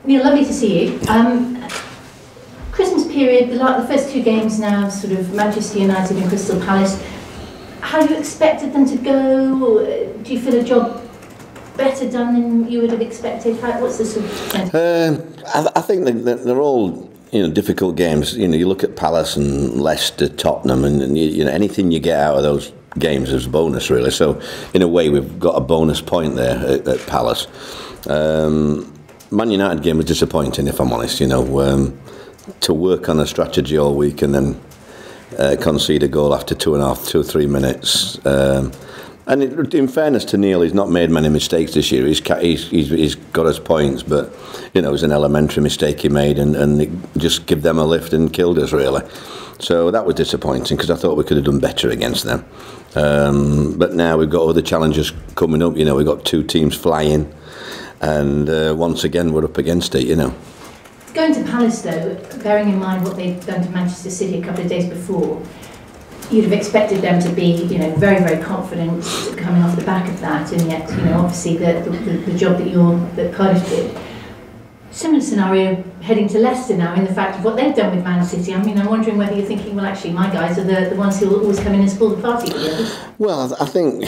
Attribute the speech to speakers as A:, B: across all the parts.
A: Neil, lovely to see you. Christmas period, the first two games now, sort of Manchester United and Crystal Palace. How you expected them to go? Or do you feel a job better done than you would have expected? What's the sort of...
B: I think they're all difficult games. You look at Palace and Leicester, Tottenham, and anything you get out of those games is a bonus, really. So in a way, we've got a bonus point there at Palace. Man United game was disappointing, if I'm honest. To work on a strategy all week and then concede a goal after 2 or 3 minutes. And in fairness to Neil, he's not made many mistakes this year. He's got his points, but it was an elementary mistake he made, and it just give them a lift and killed us, really. So that was disappointing because I thought we could have done better against them. But now we've got other challenges coming up. We've got 2 teams flying, and once again we're up against it.
A: Going to Palace, though, bearing in mind what they've done to Manchester City a couple of days before, you'd have expected them to be, very, very confident coming off the back of that, and yet, obviously the job that Cardiff did. Similar scenario heading to Leicester now, in the fact of what they've done with Man City. I mean, I'm wondering whether you're thinking, well, actually, my guys are the ones who will always come in and spoil the party for the others.
B: Well, I think,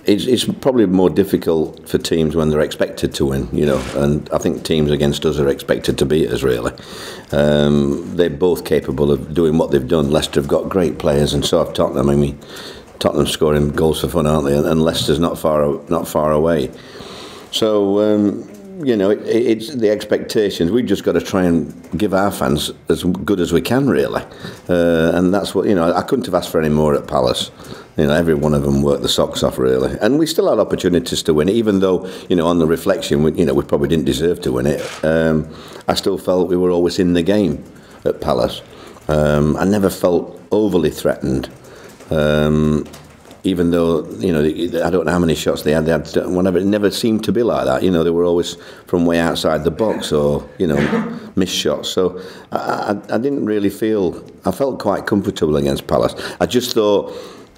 B: it's probably more difficult for teams when they're expected to win, and I think teams against us are expected to beat us, really. They're both capable of doing what they've done. Leicester have got great players, and so have Tottenham. I mean, Tottenham's scoring goals for fun, aren't they? And Leicester's not far away. So, it's the expectations. We've just got to try and give our fans as good as we can, really. And that's what, I couldn't have asked for any more at Palace. Every one of them worked the socks off, really. And we still had opportunities to win it, even though, on the reflection, we probably didn't deserve to win it. I still felt we were always in the game at Palace. I never felt overly threatened. Even though, I don't know how many shots they had whatever, it never seemed to be like that. They were always from way outside the box or, missed shots. So I didn't really I felt quite comfortable against Palace. I just thought,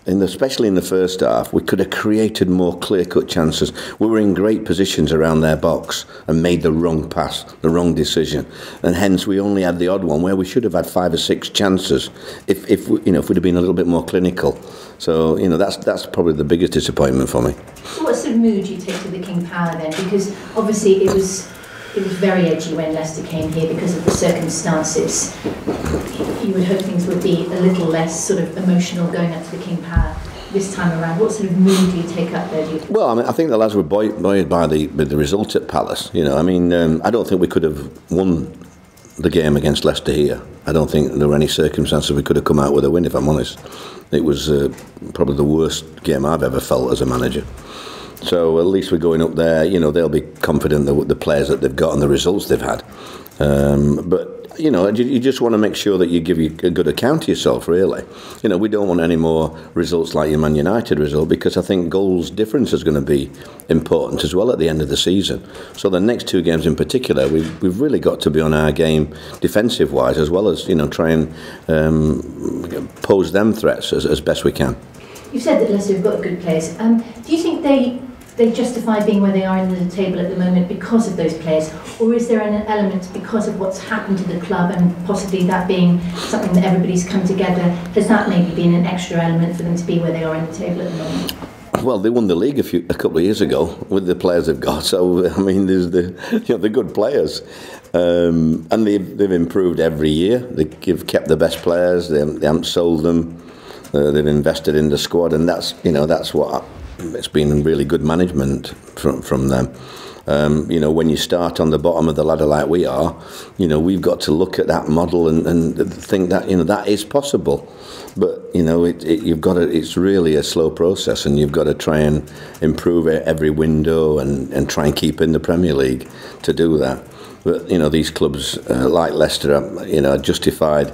B: especially in the first half, we could have created more clear-cut chances. We were in great positions around their box and made the wrong pass, the wrong decision, and hence we only had the odd one where we should have had 5 or 6 chances if we'd have been a little bit more clinical. So that's probably the biggest disappointment for me.
A: So what sort of mood do you take to the King Power then? Because obviously it was very edgy when Leicester came here because of the circumstances. You would hope things would be a little less sort of emotional going up to the King Power this time around. What sort of mood do you take up there?
B: Well, I think the lads were buoyed by the result at Palace. I don't think we could have won the game against Leicester here. I don't think there were any circumstances we could have come out with a win, if I'm honest. It was probably the worst game I've ever felt as a manager. So at least we're going up there, they'll be confident that the players that they've got and the results they've had. But you just want to make sure that you give a good account of yourself, really. We don't want any more results like your Man United result, because I think goals difference is going to be important as well at the end of the season. So the next 2 games in particular, we've really got to be on our game defensive-wise, as well as try and pose them threats as best we can.
A: You've said that Leicester have got good players. Do you think they justify being where they are in the table at the moment because of those players, or is there an element because of what's happened to the club and possibly that being something that everybody's come together? Has that maybe been an extra element for them to be where they are in the table at the moment?
B: Well, they won the league a couple of years ago with the players they've got. So I mean, there's the good players, and they've improved every year. They've kept the best players. They haven't sold them. They've invested in the squad, and that's what. It's been really good management from them. When you start on the bottom of the ladder like we are, we've got to look at that model and think that that is possible. But you've got to. It's really a slow process, and you've got to try and improve every window and try and keep in the Premier League to do that. But these clubs like Leicester, are justified.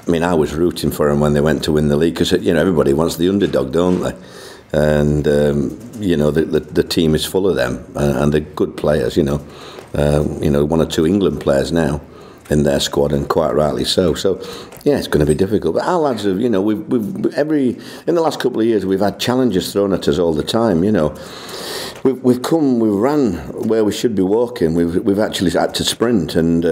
B: I mean, I was rooting for them when they went to win the league because everybody wants the underdog, don't they? And the team is full of them, and they're good players. 1 or 2 England players now, in their squad, and quite rightly so. So, yeah, it's going to be difficult. But our lads have, you know, in the last couple of years, we've had challenges thrown at us all the time. You know, we've ran where we should be walking. We've actually had to sprint, and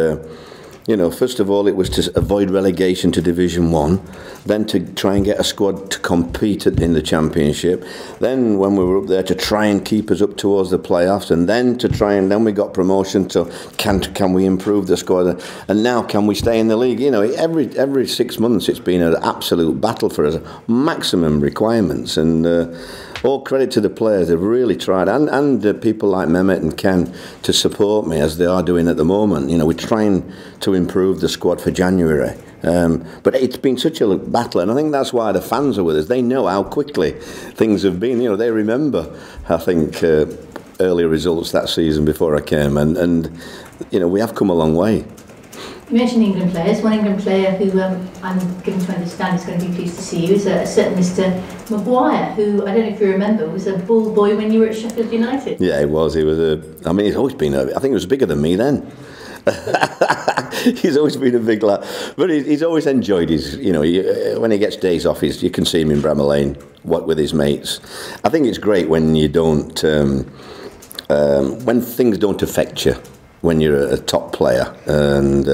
B: you know, first of all, it was to avoid relegation to Division 1, then to try and get a squad to compete in the Championship, then when we were up there to try and keep us up towards the playoffs, and then then we got promotion to can we improve the squad, and now can we stay in the league? You know, every 6 months it's been an absolute battle for us, maximum requirements, and all credit to the players. They've really tried, and people like Mehmet and Ken to support me as they are doing at the moment. You know, we're trying to improve the squad for January. But it's been such a battle, and I think that's why the fans are with us. They know how quickly things have been. You know, they remember, I think, earlier results that season before I came, and you know, we have come a long way.
A: You mentioned England players. One England player who I'm given to understand is going to be pleased to see you is a certain Mr. Maguire, who, I don't know if you remember, was a ball boy when you were at Sheffield United. Yeah,
B: he was. He was I mean, he's always been I think he was bigger than me then. He's always been a big lad, but he's always enjoyed his, you know, when he gets days off, you can see him in Bramall Lane with his mates. I think it's great when you don't, when things don't affect you, when you're a top player, and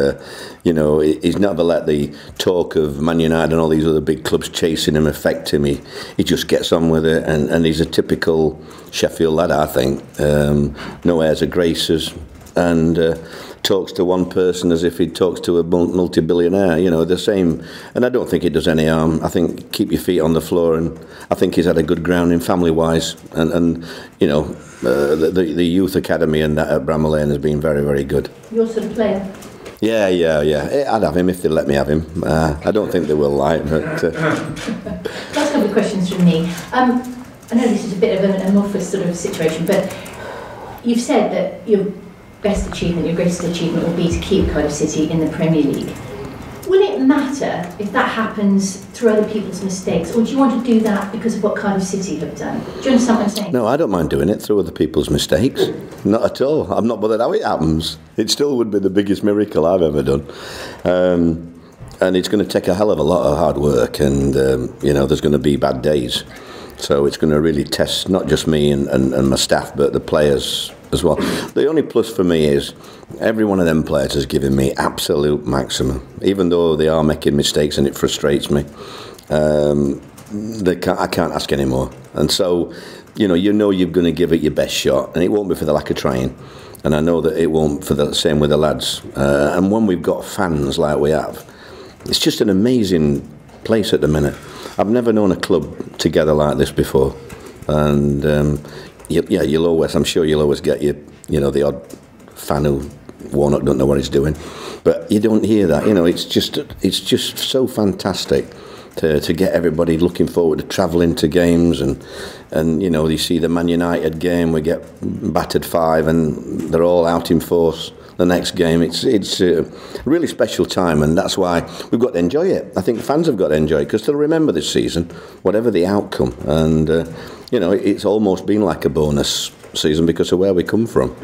B: you know, he's never let the talk of Man United and all these other big clubs chasing him affect him. He just gets on with it, and he's a typical Sheffield lad, I think. No airs or graces, and talks to one person as if he talks to a multi-billionaire, you know, the same. And I don't think it does any harm. I think keep your feet on the floor, and I think he's had a good grounding family-wise, and you know, the youth academy and that at Bramall Lane has been very, very good.
A: Your sort of player? Yeah.
B: I'd have him if they let me have him. I don't think they will, but...
A: Last couple of questions from me. I know this is a bit of an amorphous sort of situation, but you've said that your greatest achievement will be to keep Cardiff City in the Premier League. Will it matter if that happens through other people's mistakes, or do you want to do that because of what Cardiff City have done? Do you understand what I'm saying?
B: No, I don't mind doing it through other people's mistakes. Not at all. I'm not bothered how it happens. It still would be the biggest miracle I've ever done. And it's going to take a hell of a lot of hard work, and you know, there's going to be bad days. So it's going to really test not just me and my staff, but the players as well. The only plus for me is every one of them players has given me absolute maximum, even though they are making mistakes and it frustrates me. I can't ask any more, and so you know you're going to give it your best shot, and it won't be for the lack of trying, and I know that it won't for the same with the lads. And when we've got fans like we have, it's just an amazing place at the minute. I've never known a club together like this before, and you'll always, I'm sure you'll always get you know, the odd fan who Warnock don't know what he's doing, but you don't hear that. You know, it's just so fantastic to get everybody looking forward to travelling to games, and you know, you see the Man United game, we get battered 5, and they're all out in force the next game. It's a really special time, and that's why we've got to enjoy it. I think fans have got to enjoy it, because they'll remember this season, whatever the outcome, and you know, it's almost been like a bonus season because of where we come from.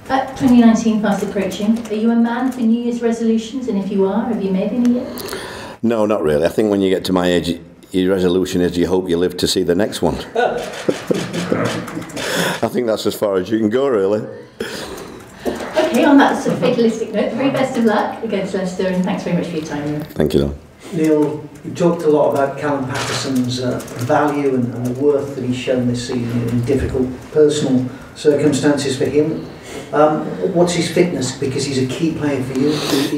A: 2019 fast approaching. Are you a man for New Year's resolutions, and if you are, have you made any yet?
B: No, not really. I think when you get to my age, your resolution is you hope you live to see the next one. I think that's as far as you can go, really.
A: Okay, on that sort of fatalistic note, the very best of luck against Leicester, and thanks very much for your time.
B: Thank you,
C: Neil, you talked a lot about Callum Patterson's value and the worth that he's shown this season in difficult personal circumstances for him. What's his fitness? Because he's a key player for you.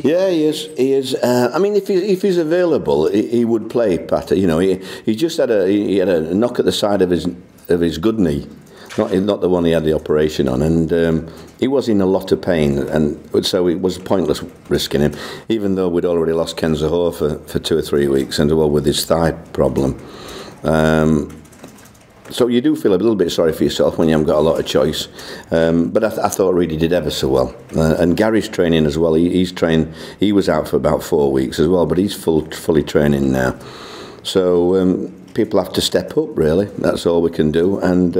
B: Yeah, he is. He is. I mean, if he's available, he would play. Pat, you know, he just had a knock at the side of his good knee, not the one he had the operation on, and he was in a lot of pain, and so it was pointless risking him, even though we'd already lost Ken Zahor for 2 or 3 weeks, and well with his thigh problem. So you do feel a little bit sorry for yourself when you haven't got a lot of choice. But I thought Reedy did ever so well. And Gary's training as well. He's trained. He was out for about 4 weeks as well, but he's fully training now. So people have to step up, really. That's all we can do. And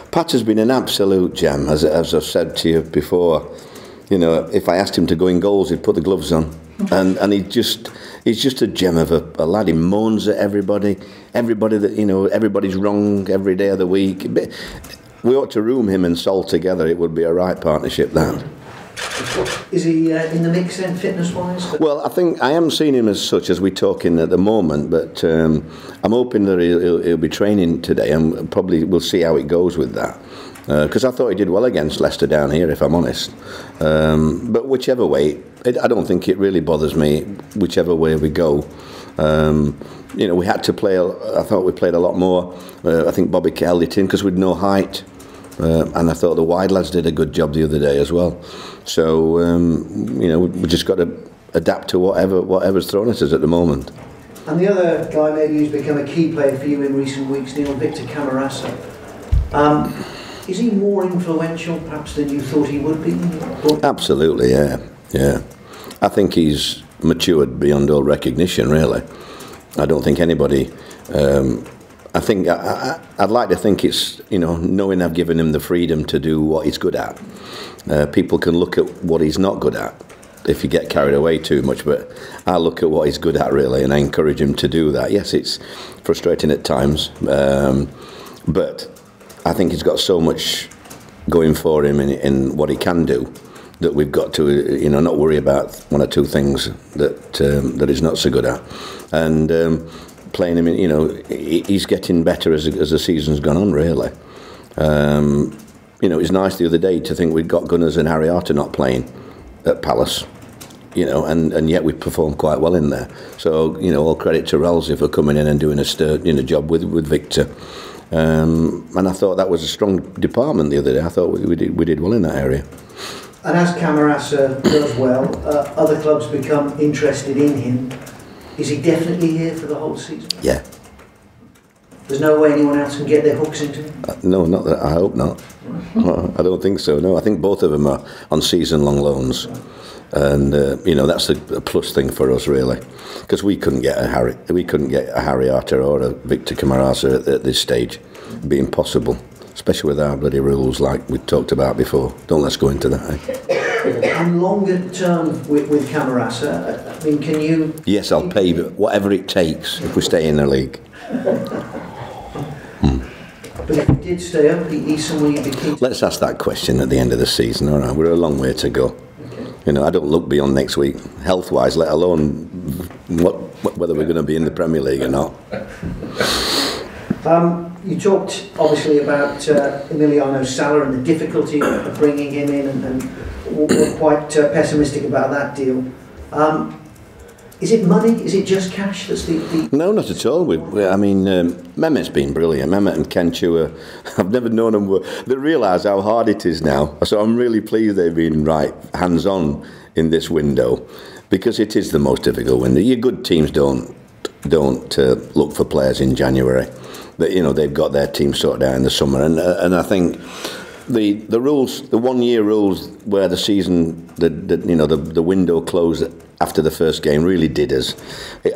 B: Pat has been an absolute gem, as I've said to you before. You know, if I asked him to go in goals, he'd put the gloves on, and he's just a gem of a lad. He moans at everybody that, you know, everybody's wrong every day of the week. We ought to room him and Sol together. It would be a right partnership, that.
C: Is he in the mix then, fitness-wise?
B: Well, I think I am seeing him as such as we're talking at the moment, but I'm hoping that he'll be training today, and probably we'll see how it goes with that. Because I thought he did well against Leicester down here, if I'm honest. But whichever way, I don't think it really bothers me, whichever way we go. You know, we had to play, I thought we played a lot more. I think Bobby held it in because we'd no height. And I thought the wide lads did a good job the other day as well. So, you know, we just got to adapt to whatever's thrown at us at the moment.
C: And the other guy maybe who's become a key player for you in recent weeks, Neil, Victor Camarasa. Is he more influential perhaps than you thought he would be?
B: Absolutely, yeah. I think he's matured beyond all recognition, really. I don't think anybody... I think I'd like to think it's, you know, knowing I've given him the freedom to do what he's good at. People can look at what he's not good at if you get carried away too much, but I look at what he's good at, really, and I encourage him to do that. Yes, it's frustrating at times, but I think he's got so much going for him in what he can do that we've got to, you know, not worry about one or two things that he's not so good at. And playing him in, you know, he's getting better as the season's gone on, really. You know, it was nice the other day to think we'd got Gunners and Harry Arter not playing at Palace, you know, and yet we performed quite well in there. So, you know, all credit to Ralsey for coming in and doing a job with Victor. And I thought that was a strong department the other day. I thought we did well in that area.
C: And as Camarasa does well, other clubs become interested in him. Is he definitely here for the whole season?
B: Yeah.
C: There's no way anyone else can get their hooks into him?
B: No, not that. I hope not. I don't think so. No, I think both of them are on season-long loans, and you know, that's a plus thing for us, really, because we couldn't get a Harry Arter or a Victor Camarasa at this stage. It'd be impossible, especially with our bloody rules like we talked about before. Don't let's go into that.
C: And longer term with Camarasa, I mean, can you...
B: Yes, I'll pay whatever it takes if we stay in the league.
C: But if he did stay up, he's someone you'd be keen to...
B: Let's ask that question at the end of the season, all right? We're a long way to go. Okay. You know, I don't look beyond next week, health-wise, let alone whether we're going to be in the Premier League or not.
C: You talked, obviously, about Emiliano Sala and the difficulty of bringing him in, and we're quite pessimistic about that deal. Is it money? Is it just cash that's the... No,
B: not at all. I mean, Mehmet's been brilliant. Mehmet and Kenchu, I've never known them. They realise how hard it is now. So I'm really pleased they've been right hands-on in this window, because it is the most difficult window. Your good teams don't look for players in January. But, you know, they've got their team sorted out in the summer, and I think the rules, the 1 year rules, where the season, the window closed after the first game, really did us.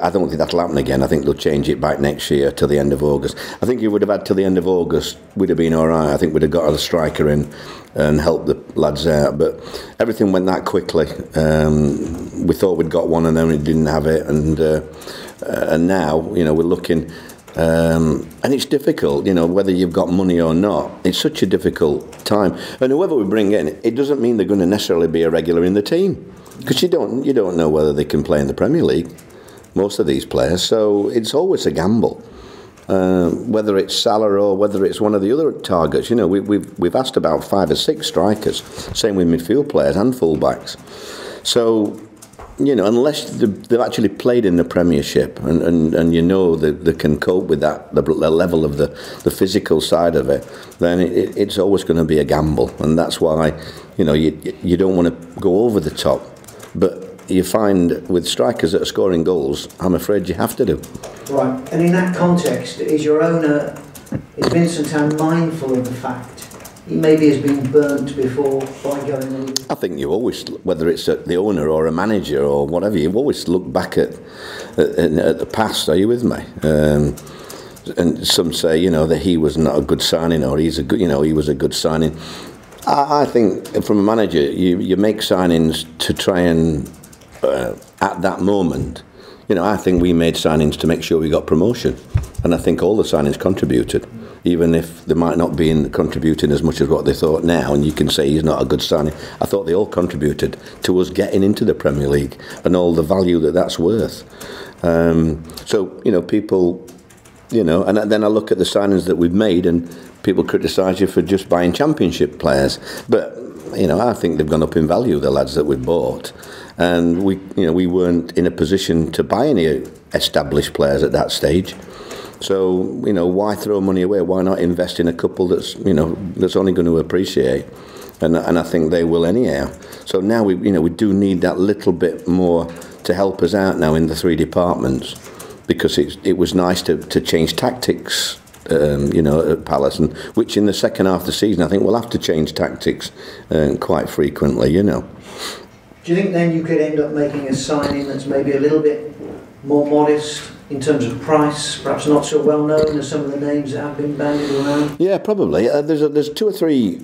B: I don't think that'll happen again. I think they'll change it back next year to the end of August. I think you would have had till the end of August, we'd have been all right. I think we'd have got a striker in and helped the lads out, but everything went that quickly. We thought we'd got one and then we didn't have it, and now, you know, we're looking. And it's difficult, you know, whether you've got money or not. It's such a difficult time. And whoever we bring in, it doesn't mean they're going to necessarily be a regular in the team, because you don't know whether they can play in the Premier League, most of these players. So it's always a gamble, whether it's Salah or whether it's one of the other targets. You know, we've asked about 5 or 6 strikers, same with midfield players and fullbacks. So, you know, unless they've actually played in the Premiership and you know that they can cope with that, the level of the physical side of it, then it's always going to be a gamble. And that's why, you know, you don't want to go over the top. But you find with strikers that are scoring goals, I'm afraid you have to do.
C: Right. And in that context, is your owner, is Vincent Town mindful of the fact he maybe has been burnt before by going on?
B: I think you always, whether it's the owner or a manager or whatever, you always look back at the past. Are you with me? And some say, you know, that he was not a good signing, or he was a good signing. I think from a manager, you make signings to try and, at that moment, I think we made signings to make sure we got promotion. And I think all the signings contributed, even if they might not be contributing as much as what they thought now, and you can say he's not a good signing. I thought they all contributed to us getting into the Premier League and all the value that's worth. So, people, and then I look at the signings that we've made, and people criticise you for just buying Championship players. But, I think they've gone up in value, the lads that we've bought. And we weren't in a position to buy any established players at that stage. So, why throw money away? Why not invest in a couple that's only going to appreciate? And I think they will anyhow. So now we do need that little bit more to help us out now in the three departments, because it was nice to change tactics, at Palace, and which in the second half of the season I think we'll have to change tactics quite frequently, Do
C: you think then you could end up making a signing that's maybe a little bit more modest in terms of price, perhaps not so well known as some of the names that have been bandied around?
B: Yeah, probably. There's 2 or 3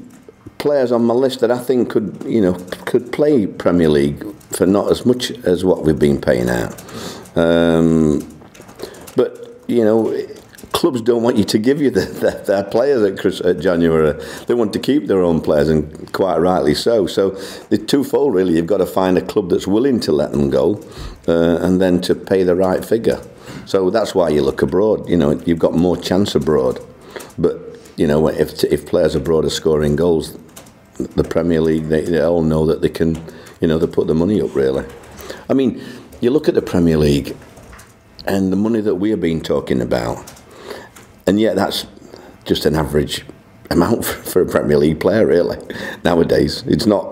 B: players on my list that I think could play Premier League for not as much as what we've been paying out. But clubs don't want you to give you their players at January. They want to keep their own players, and quite rightly so. So the twofold really. You've got to find a club that's willing to let them go, and then to pay the right figure. So that's why you look abroad. You've got more chance abroad. But if players abroad are scoring goals, the Premier League, they all know that they can. They put the money up really. I mean, you look at the Premier League and the money that we have been talking about, and yet that's just an average amount for a Premier League player really. Nowadays, it's not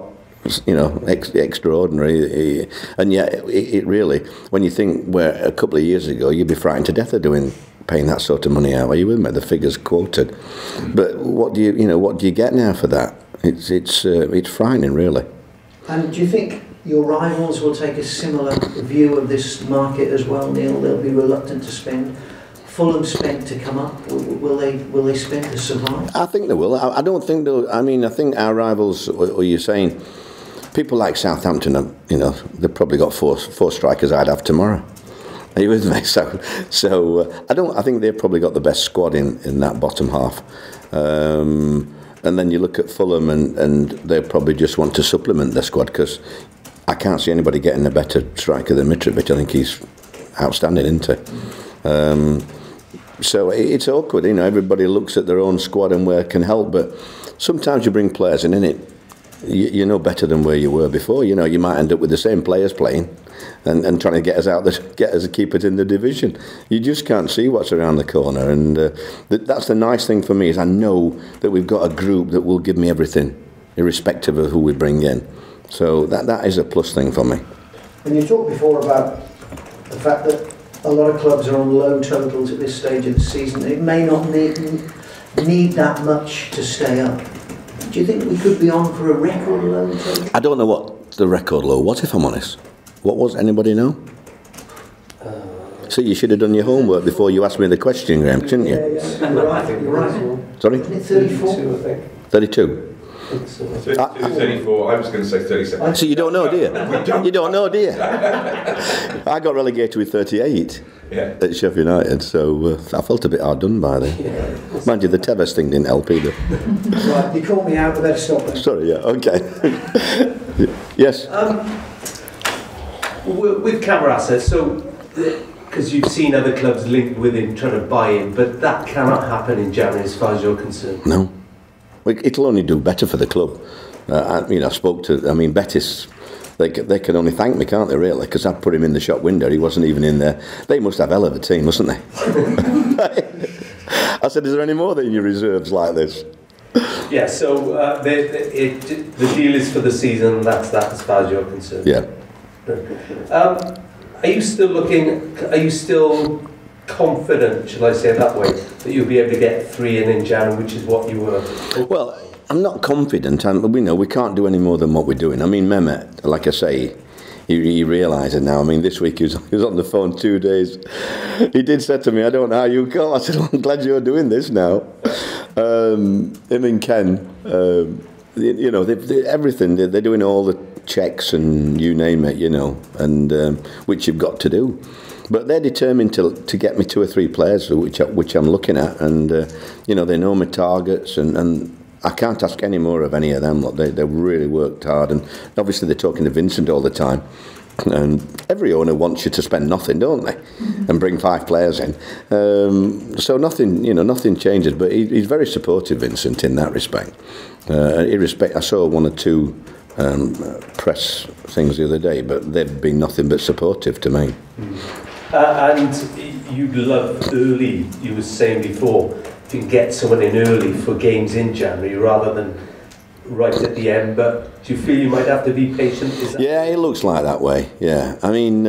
B: extraordinary, and yet it really, when you think where a couple of years ago you'd be frightened to death of paying that sort of money out. Are you with me? The figures quoted, but what do you get now for that? It's frightening really. And
C: do you think your rivals will take a similar view of this market as well, Neil? They'll be reluctant to spend. Fulham spent to come up. Will they spend to survive?
B: I think they will. I don't think they'll. I mean, I think our rivals. What you're saying, people like Southampton, they've probably got four strikers I'd have tomorrow. Are you with me? So I think they've probably got the best squad in that bottom half. And then you look at Fulham, and they probably just want to supplement their squad, because I can't see anybody getting a better striker than Mitrovic. I think he's outstanding, isn't he? So it's awkward, everybody looks at their own squad and where it can help, but sometimes you bring players in it, you know better than where you were before. You might end up with the same players playing and trying to get us keep it in the division. You just can't see what's around the corner, and that's the nice thing for me, is I know that we've got a group that will give me everything, irrespective of who we bring in. So that is a plus thing for me.
C: And you talked before about the fact that a lot of clubs are on low totals at this stage of the season. It may not need that much to stay up. Do you think we could be on for a record low total? I
B: don't know what the record low was, if I'm honest. What was? Anybody know? See, you should have done your homework before you asked me the question, Graham, shouldn't you?
C: Yeah. You're right.
B: Sorry?
C: Isn't it 34?
D: 32, I think.
B: 32?
D: 32, 34, I was going to say 37.
B: So you don't know, do you? You don't know, do you? I got relegated with 38 at Sheffield United, so I felt a bit hard done by then. Yeah. Mind you, the Tevez thing didn't help either.
C: Right, you called me out, but better stop then.
B: Sorry, yeah, okay. Yes?
D: With camera assets, so because you've seen other clubs linked with him trying to buy him, but that cannot happen in January as far as you're concerned.
B: No. It'll only do better for the club. I spoke to, Betis, they can only thank me, can't they, really? Because I put him in the shop window, he wasn't even in there. They must have hell of a team, mustn't they? I said, is there any more in your reserves like this?
D: Yeah, so the deal is for the season, that's that as far as you're concerned.
B: Yeah.
D: Are you still confident, shall I say it that way, that you'll be able to get 3 in January, which is what you were?
B: Well, I'm not confident. We can't do any more than what we're doing. Mehmet, like I say, he realises now. This week he was on the phone 2 days. He did say to me, I don't know how you come. I said, well, I'm glad you're doing this now. Him and Ken, everything. They're doing all the checks and you name it, and which you've got to do. But they're determined to get me 2 or 3 players, which I'm looking at, and they know my targets, and I can't ask any more of any of them. Look, they've really worked hard, and obviously they're talking to Vincent all the time. And every owner wants you to spend nothing, don't they? And bring 5 players in. So nothing changes. But he's very supportive, Vincent, in that respect. I saw 1 or 2 press things the other day, but they've been nothing but supportive to me.
D: And you love early. You were saying before, if you can get someone in early for games in January rather than right at the end, but do you feel you might have to be patient?
B: Yeah, it looks like that way. Yeah, I mean,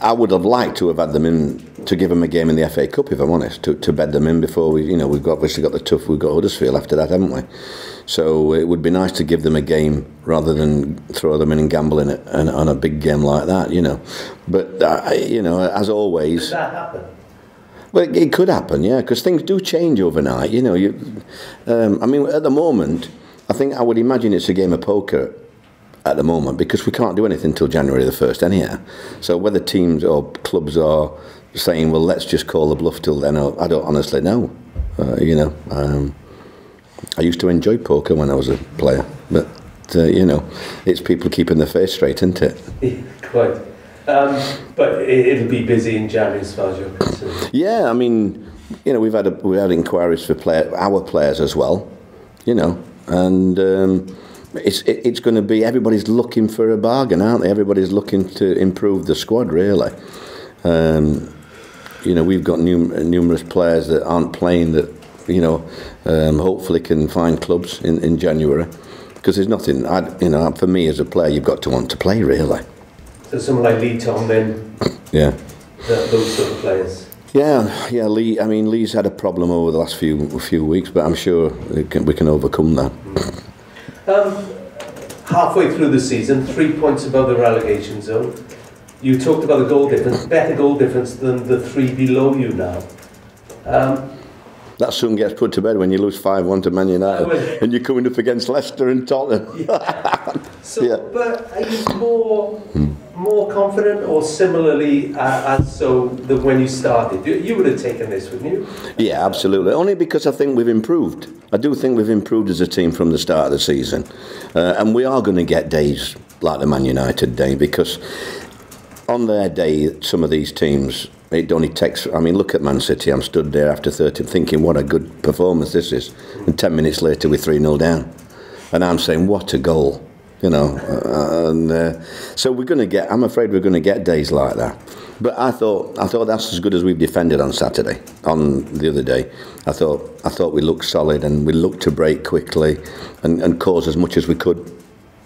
B: I would have liked to have had them in to give them a game in the FA Cup, if I'm honest, to bed them in before we've obviously got the tough. We've got Huddersfield after that, haven't we? So it would be nice to give them a game rather than throw them in and gamble in it on a big game like that, But as always,
D: does that happen?
B: Well, it could happen, yeah, because things do change overnight. I mean, at the moment, I think I would imagine it's a game of poker at the moment because we can't do anything until January the 1st anyhow. So whether teams or clubs are saying, well, let's just call the bluff till then, I don't honestly know. I used to enjoy poker when I was a player, but, it's people keeping their face straight, isn't it?
D: Yeah, quite. But it'll be busy in January as far as you're concerned.
B: Yeah, I mean, we've had inquiries for our players as well, and it's going to be, everybody's looking for a bargain, aren't they? Everybody's looking to improve the squad, really. We've got numerous players that aren't playing that, hopefully can find clubs in January, because there's nothing. For me as a player, you've got to want to play, really.
D: So someone like Lee Tom then,
B: yeah,
D: those sort of players.
B: Yeah, Lee. I mean, Lee's had a problem over the last few weeks, but I'm sure we can overcome that.
D: Halfway through the season, 3 points above the relegation zone. You talked about the goal difference, better goal difference than the 3 below you now.
B: That soon gets put to bed when you lose 5-1 to Man United and you're coming up against Leicester and Tottenham.
D: Yeah. But are you more confident or similarly than when you started? You would have taken this, wouldn't you?
B: Yeah, absolutely. Only because I think we've improved. I do think we've improved as a team from the start of the season. And we are going to get days like the Man United day, because on their day, some of these teams, it only takes, I mean, look at Man City. I'm stood there after 30 thinking what a good performance this is. And 10 minutes later, we're 3-0 down. And I'm saying, what a goal, so we're going to get, I'm afraid we're going to get days like that. But I thought that's as good as we've defended on Saturday, on the other day. I thought we looked solid and we looked to break quickly and cause as much as we could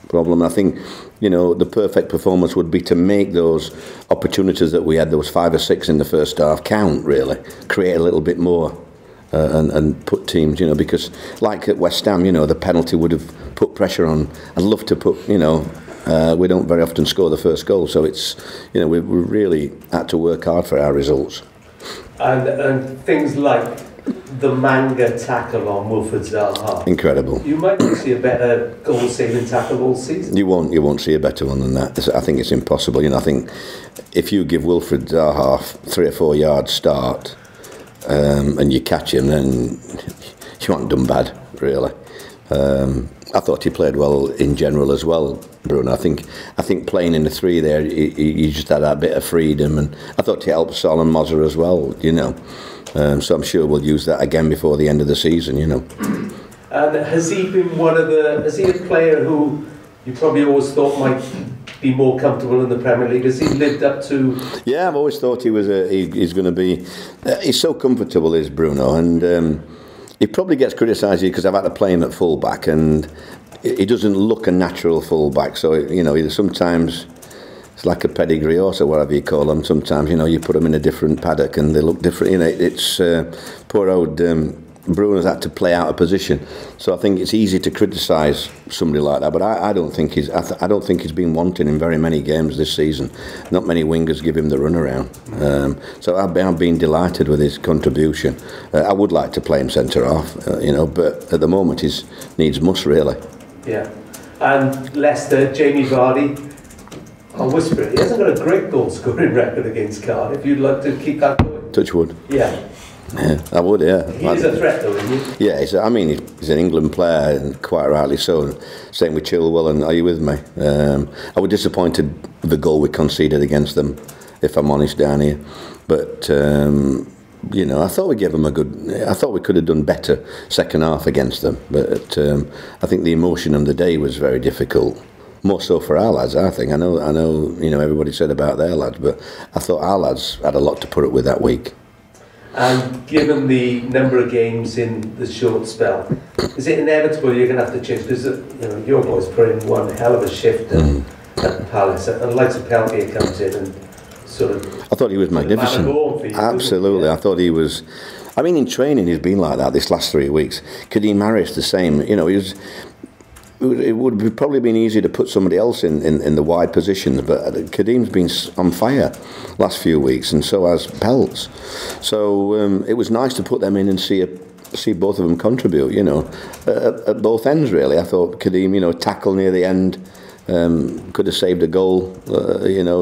B: problem. I think, the perfect performance would be to make those opportunities that we had, those 5 or 6 in the first half, count, really. Create a little bit more and put teams, because like at West Ham, the penalty would have put pressure on. I'd love to put, we don't very often score the first goal, so it's, we really had to work hard for our results.
D: And things like the Manga tackle on Wilfred Zaha.
B: Incredible.
D: You might see a better goal-saving tackle all season. You
B: won't see a better one than that. I think it's impossible. I think if you give Wilfred Zaha 3 or 4 yards start and you catch him, then you aren't done bad, really. I thought he played well in general as well, Bruno. I think playing in the 3 there, he just had that bit of freedom, and I thought he helped Sol and Moser as well, So I'm sure we'll use that again before the end of the season,
D: And has he been is he a player who you probably always thought might be more comfortable in the Premier League? Has he lived up to...
B: Yeah, I've always thought he's going to be... he's so comfortable, is Bruno, and he probably gets criticised here because I've had to play him at full-back, and he doesn't look a natural full-back, so, sometimes... It's like a pedigree horse or whatever you call them. Sometimes, you put them in a different paddock and they look different. It's poor old Bruno's had to play out of position, so I think it's easy to criticise somebody like that. But I don't think he's I don't think he's been wanting in very many games this season. Not many wingers give him the runaround. So I've been delighted with his contribution. I would like to play him centre half, but at the moment he needs must really.
D: Yeah, and Leicester, Jamie Vardy. I'll whisper it. He hasn't got a great goal scoring record against Cardiff. You'd like to keep that going?
B: Touch wood.
D: Yeah.
B: Yeah, I would, yeah.
D: He is a threat though, isn't he?
B: Yeah, he's an England player, and quite rightly so. Same with Chilwell, and are you with me? I was disappointed with the goal we conceded against them, if I'm honest, down here. But, I thought we gave them I thought we could have done better second half against them. But I think the emotion of the day was very difficult. More so for our lads, I think. I know. Everybody said about their lads, but I thought our lads had a lot to put up with that week.
D: And given the number of games in the short spell, is it inevitable you're going to have to change? Because your boys put in one hell of a shift at Palace, and like Peltier comes in and sort of. I
B: thought he was magnificent. Absolutely, I thought he was. I mean, in training he's been like that this last 3 weeks. Kadeem Harris the same. He was. It would have probably been easier to put somebody else in the wide positions, but Kadeem's been on fire last few weeks, and so has Peltz. So it was nice to put them in and see both of them contribute. At both ends really. I thought Kadeem, tackle near the end, could have saved a goal,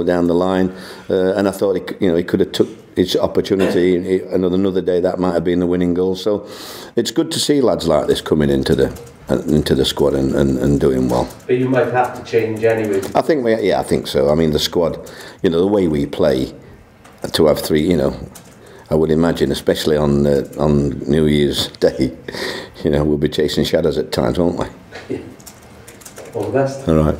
B: down the line, and I thought he could have took his opportunity. Another day that might have been the winning goal. So it's good to see lads like this coming into the squad and doing well.
D: But you might have to change anyway.
B: I think so. I mean, the squad, the way we play, to have three, I would imagine, especially on New Year's Day, we'll be chasing shadows at times, won't we?
D: Yeah. All the best.
B: All right.